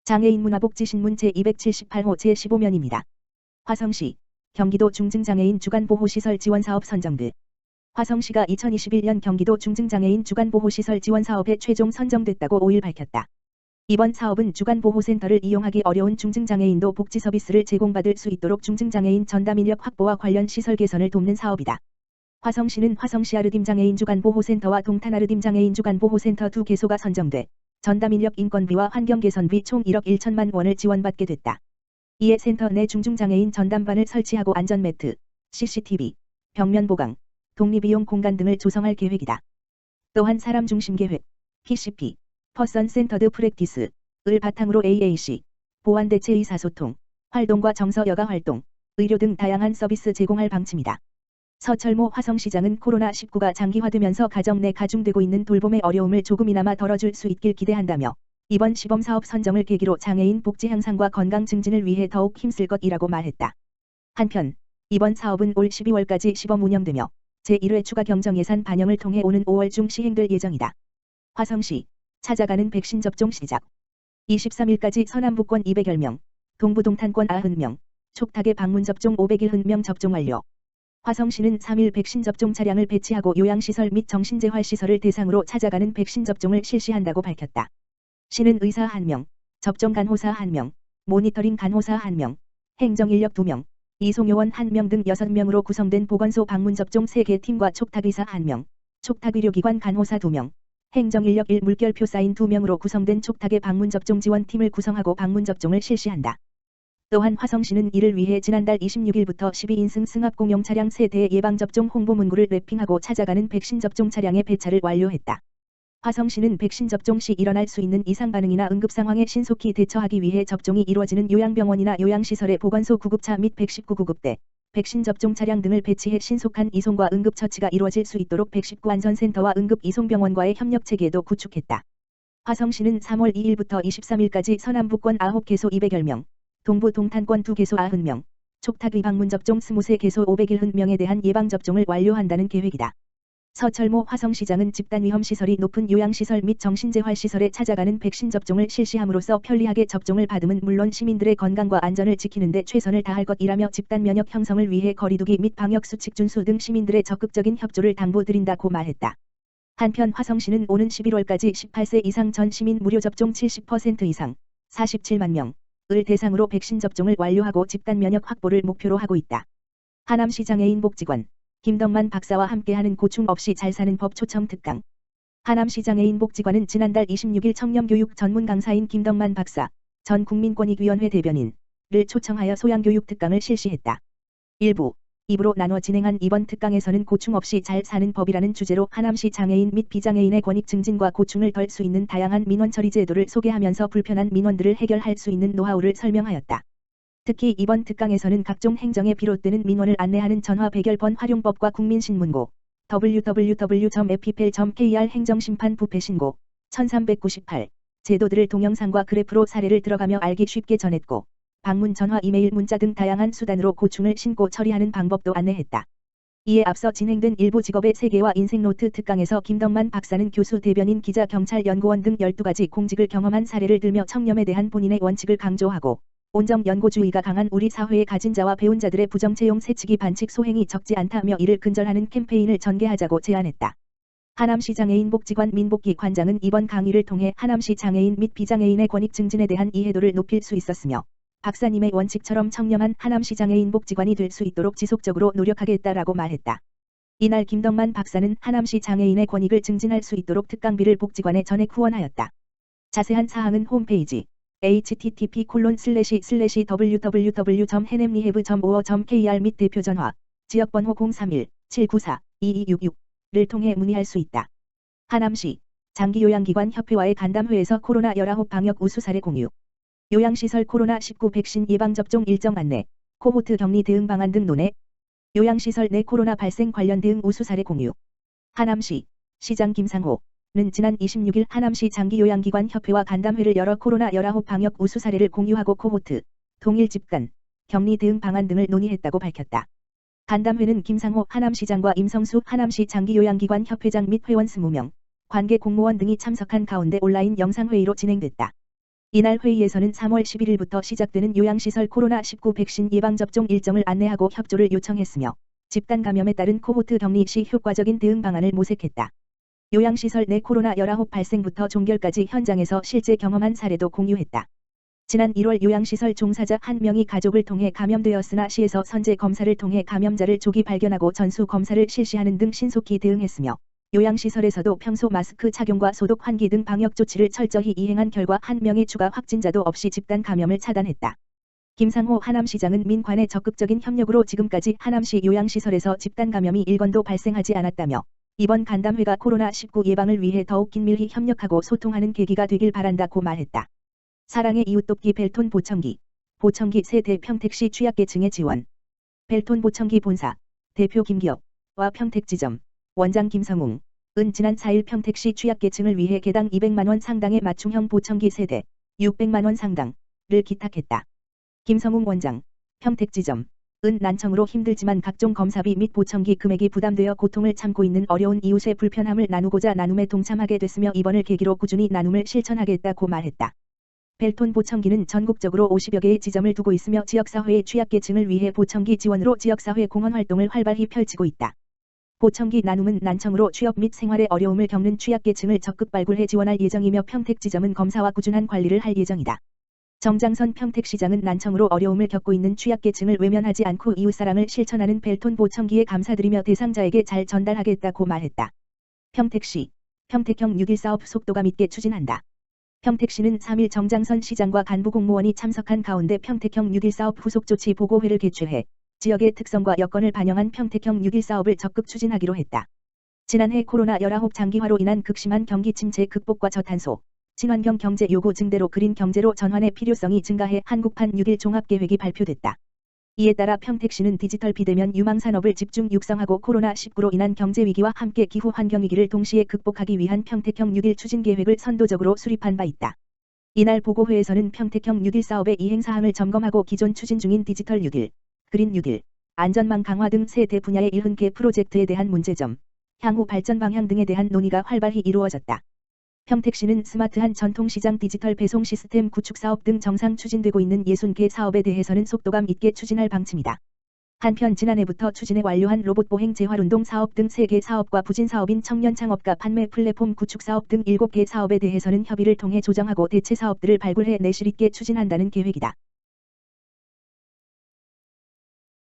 장애인 문화복지신문 제278호 제15면입니다. 화성시, 경기도 중증장애인 주간보호시설 지원사업 선정들. 화성시가 2021년 경기도 중증장애인 주간보호시설 지원사업에 최종 선정됐다고 5일 밝혔다. 이번 사업은 주간보호센터를 이용하기 어려운 중증장애인도 복지 서비스를 제공받을 수 있도록 중증장애인 전담 인력 확보와 관련 시설 개선을 돕는 사업이다. 화성시는 화성시 아르딤장애인 주간보호센터와 동탄 아르딤장애인 주간보호센터 두 개소가 선정돼 전담 인력 인건비와 환경 개선비 총 1억 1천만 원을 지원받게 됐다. 이에 센터 내 중증장애인 전담반을 설치하고 안전매트, CCTV, 벽면 보강, 독립이용 공간 등을 조성할 계획이다. 또한 사람 중심 계획, PCP, 퍼선 센터드 프랙티스을 바탕으로 AAC, 보안 대체 의사소통, 활동과 정서 여가 활동, 의료 등 다양한 서비스 제공할 방침이다. 서철모 화성시장은 코로나19가 장기화되면서 가정 내 가중되고 있는 돌봄의 어려움을 조금이나마 덜어줄 수 있길 기대한다며 이번 시범사업 선정을 계기로 장애인 복지 향상과 건강 증진을 위해 더욱 힘쓸 것이라고 말했다. 한편 이번 사업은 올 12월까지 시범 운영되며 제1회 추가 경정 예산 반영을 통해 오는 5월 중 시행될 예정이다. 화성시, 찾아가는 백신 접종 시작. 23일까지 서남부권 210명, 동부 동탄권 90명, 촉탁의 방문 접종 501명 접종 완료. 화성시는 3일 백신 접종 차량을 배치하고 요양시설 및 정신재활시설을 대상으로 찾아가는 백신 접종을 실시한다고 밝혔다. 시는 의사 1명, 접종 간호사 1명, 모니터링 간호사 1명, 행정인력 2명, 이송요원 1명 등 6명으로 구성된 보건소 방문 접종 3개 팀과 촉탁의사 1명, 촉탁의료기관 간호사 2명, 행정인력 1 물결표 사인 2명으로 구성된 촉탁의 방문 접종 지원팀을 구성하고 방문 접종을 실시한다. 또한 화성시는 이를 위해 지난달 26일부터 12인승 승합 공용 차량 3대의 예방접종 홍보 문구를 랩핑하고 찾아가는 백신 접종 차량의 배차를 완료했다. 화성시는 백신 접종 시 일어날 수 있는 이상 반응이나 응급 상황에 신속히 대처하기 위해 접종이 이루어지는 요양병원이나 요양시설의 보건소 구급차 및 119 구급대, 백신 접종 차량 등을 배치해 신속한 이송과 응급처치가 이루어질 수 있도록 119 안전센터와 응급이송병원과의 협력체계도 구축했다. 화성시는 3월 2일부터 23일까지 서남부권 9개소 210명, 동부 동탄권 2개소 90명, 촉탁의 방문 접종 23개소 501명에 대한 예방접종을 완료한다는 계획이다. 서철모 화성시장은 집단위험시설이 높은 요양시설 및 정신재활시설에 찾아가는 백신 접종을 실시함으로써 편리하게 접종을 받음은 물론 시민들의 건강과 안전을 지키는 데 최선을 다할 것이라며 집단면역 형성을 위해 거리두기 및 방역수칙 준수 등 시민들의 적극적인 협조를 당부드린다고 말했다. 한편 화성시는 오는 11월까지 18세 이상 전 시민 무료 접종 70% 이상, 47만 명, 을 대상으로 백신 접종을 완료하고 집단면역 확보를 목표로 하고 있다. 하남시 장애인 복지관, 김덕만 박사와 함께하는 고충 없이 잘 사는 법 초청 특강. 하남시 장애인 복지관은 지난달 26일 청렴교육 전문 강사인 김덕만 박사, 전 국민권익위원회 대변인을 초청하여 소양교육 특강을 실시했다. 1부, 2부로 나눠 진행한 이번 특강에서는 고충 없이 잘 사는 법이라는 주제로 하남시 장애인 및 비장애인의 권익 증진과 고충을 덜 수 있는 다양한 민원 처리 제도를 소개하면서 불편한 민원들을 해결할 수 있는 노하우를 설명하였다. 특히 이번 특강에서는 각종 행정에 비롯되는 민원을 안내하는 전화 배결번 활용법과 국민신문고, www.fpl.kr 행정심판부패신고, 1398, 제도들을 동영상과 그래프로 사례를 들어가며 알기 쉽게 전했고, 방문 전화 이메일 문자 등 다양한 수단으로 고충을 신고 처리하는 방법도 안내했다. 이에 앞서 진행된 일부 직업의 세계와 인생노트 특강에서 김덕만 박사는 교수 대변인 기자 경찰 연구원 등 12가지 공직을 경험한 사례를 들며 청렴에 대한 본인의 원칙을 강조하고 온정 연고주의가 강한 우리 사회에 가진 자와 배운 자들의 부정채용 세치기 반칙 소행이 적지 않다며 이를 근절하는 캠페인을 전개하자고 제안했다. 하남시 장애인 복지관 민복기 관장은 이번 강의를 통해 하남시 장애인 및 비장애인의 권익 증진에 대한 이해도를 높일 수 있었으며 박사님의 원칙처럼 청렴한 하남시 장애인 복지관이 될 수 있도록 지속적으로 노력하겠다라고 말했다. 이날 김덕만 박사는 하남시 장애인의 권익을 증진할 수 있도록 특강비를 복지관에 전액 후원하였다. 자세한 사항은 홈페이지 http://www.henemrehab.or.kr 및 대표전화, 지역번호 031-794-2266를 통해 문의할 수 있다. 하남시 장기요양기관 협회와의 간담회에서 코로나19 방역 우수 사례 공유. 요양시설 코로나19 백신 예방접종 일정 안내, 코호트 격리 대응 방안 등 논의, 요양시설 내 코로나 발생 관련 대응 우수 사례 공유. 하남시, 시장 김상호는 지난 26일 하남시 장기요양기관 협회와 간담회를 열어 코로나19 방역 우수 사례를 공유하고 코호트, 동일 집단, 격리 대응 방안 등을 논의했다고 밝혔다. 간담회는 김상호 하남시장과 임성수 하남시 장기요양기관 협회장 및 회원 20명, 관계 공무원 등이 참석한 가운데 온라인 영상회의로 진행됐다. 이날 회의에서는 3월 11일부터 시작되는 요양시설 코로나19 백신 예방접종 일정을 안내하고 협조를 요청했으며 집단 감염에 따른 코호트 격리 시 효과적인 대응 방안을 모색했다. 요양시설 내 코로나19 발생부터 종결까지 현장에서 실제 경험한 사례도 공유했다. 지난 1월 요양시설 종사자 1명이 가족을 통해 감염되었으나 시에서 선제 검사를 통해 감염자를 조기 발견하고 전수 검사를 실시하는 등 신속히 대응했으며 요양시설에서도 평소 마스크 착용과 소독 환기 등 방역 조치를 철저히 이행한 결과 1명의 추가 확진자도 없이 집단 감염을 차단했다. 김상호 하남시장은 민관의 적극적인 협력으로 지금까지 하남시 요양시설에서 집단 감염이 1건도 발생하지 않았다며 이번 간담회가 코로나19 예방을 위해 더욱 긴밀히 협력하고 소통하는 계기가 되길 바란다고 말했다. 사랑의 이웃 돕기 벨톤 보청기 세대 평택시 취약계층의 지원. 벨톤 보청기 본사 대표 김기업와 평택지점 원장 김성웅 은 지난 4일 평택시 취약계층을 위해 개당 200만원 상당의 맞춤형 보청기 세대 600만원 상당을 기탁했다. 김성웅 원장 평택지점 은 난청으로 힘들지만 각종 검사비 및 보청기 금액이 부담되어 고통을 참고 있는 어려운 이웃의 불편함을 나누고자 나눔에 동참하게 됐으며 이번을 계기로 꾸준히 나눔을 실천하겠다고 말했다. 벨톤 보청기는 전국적으로 50여 개의 지점을 두고 있으며 지역사회의 취약계층을 위해 보청기 지원으로 지역사회 공헌 활동을 활발히 펼치고 있다. 보청기 나눔은 난청으로 취업 및 생활에 어려움을 겪는 취약계층을 적극 발굴해 지원할 예정이며 평택지점은 검사와 꾸준한 관리를 할 예정이다. 정장선 평택시장은 난청으로 어려움을 겪고 있는 취약계층을 외면하지 않고 이웃사랑을 실천하는 벨톤 보청기에 감사드리며 대상자에게 잘 전달하겠다고 말했다. 평택시 평택형 6.1 사업 속도감 있게 추진한다. 평택시는 3일 정장선 시장과 간부 공무원이 참석한 가운데 평택형 6.1 사업 후속 조치 보고회를 개최해 지역의 특성과 여건을 반영한 평택형 6.1 사업을 적극 추진하기로 했다. 지난해 코로나19 장기화로 인한 극심한 경기 침체 극복과 저탄소, 친환경 경제 요구 증대로 그린 경제로 전환의 필요성이 증가해 한국판 6.1 종합계획이 발표됐다. 이에 따라 평택시는 디지털 비대면 유망 산업을 집중 육성하고 코로나19로 인한 경제 위기와 함께 기후 환경 위기를 동시에 극복하기 위한 평택형 6.1 추진 계획을 선도적으로 수립한 바 있다. 이날 보고회에서는 평택형 6.1 사업의 이행 사항을 점검하고 기존 추진 중인 디지털 6.1, 그린 6.1, 안전망 강화 등 세 대 분야의 70개 프로젝트에 대한 문제점, 향후 발전 방향 등에 대한 논의가 활발히 이루어졌다. 평택시는 스마트한 전통시장 디지털 배송 시스템 구축 사업 등 정상 추진되고 있는 60개 사업에 대해서는 속도감 있게 추진할 방침이다. 한편 지난해부터 추진해 완료한 로봇 보행 재활운동 사업 등 3개 사업과 부진 사업인 청년 창업가 판매 플랫폼 구축 사업 등 7개 사업에 대해서는 협의를 통해 조정하고 대체 사업들을 발굴해 내실 있게 추진한다는 계획이다.